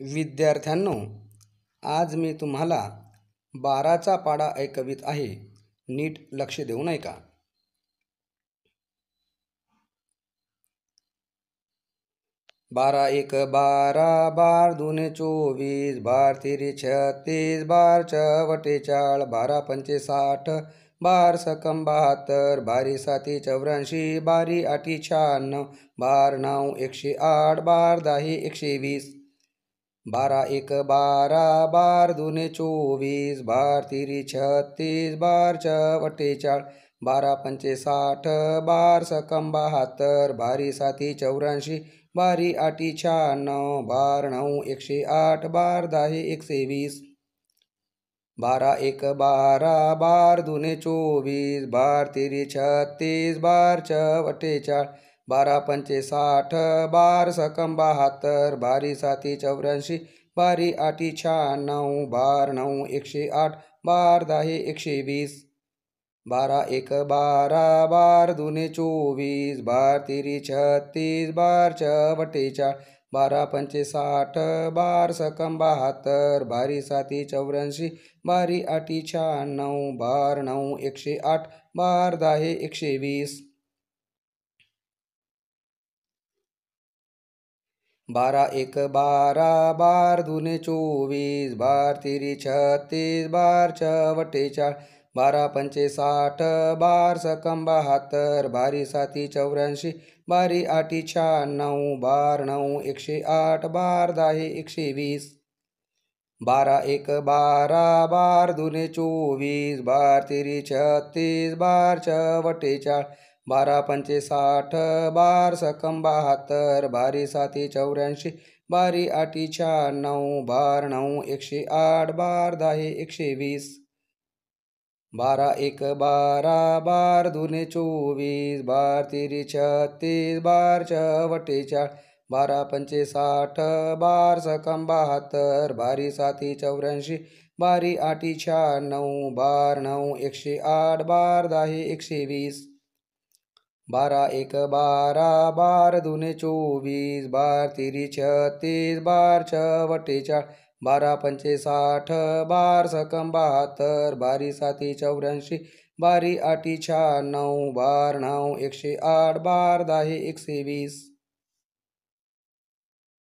विद्यार्थ्यांनो, आज मी तुम्हाला 12चा पाढा ऐकवीत आहे. नीट लक्ष देऊन ऐका. 12 एक 12, 12 दूने 24, 12 तिरी 36, 12 चवटे 40, 12 पंचे 60, 12 सकम 72, 12 साती 84, 12 आठी 96, 12 9 108, 12 10 120. 12 एक 12, 12 दूने 24, 12 तिरी 36, 12 चवटे 40, 12 पंचे 60, 12 सकम 72, 12 साती 84, 12 आठी 96, 12 9 108, 12 10 120. 12 एक 12, 12 दूने 24, 12 तिरी 36, 12 चवटे 40, 12 पंचे 60, 12 सकम 72, 12 साती 84, 12 आठी 96, 12 9 108, 12 10 120. 12 एक 12, 12 दूने 24, 12 तिरी 36, 12 चवटे 40, 12 पंचे 60, 12 सकम 72, 12 साती 84, 12 आठी 96, 12 9 108, 12 10 120. 12 एक 12, 12 दूने 24, 12 तिरी 36, 12 चवटे 40, 12 पंचे 60, 12 सकम 72, 12 साती 84, 12 आठी 96, 12 9 108, 12 10 120. 12 एक 12, 12 दूने 24, 12 तिरी 36, 12 चवटे 40, 12 पंचे 60, 12 सकम 72, 12 साती 84, 12 आठी 96, 12 9 108, 12 10 120. 12 एक 12, 12 दूने 24, 12 तिरी 36, 12 चवटे 40, 12 पंचे 60, 12 सकम 72, 12 साती 84, 12 आठी 96, 12 9 108, 12 10 120. 12 एक 12, 12 दूने 24, 12 तिरी 36, 12 चवटे 40, 12 पंचे 60, 12 सकम 72, 12 साती 84, 12 आठी 96, 12 9 108, 12 10 120.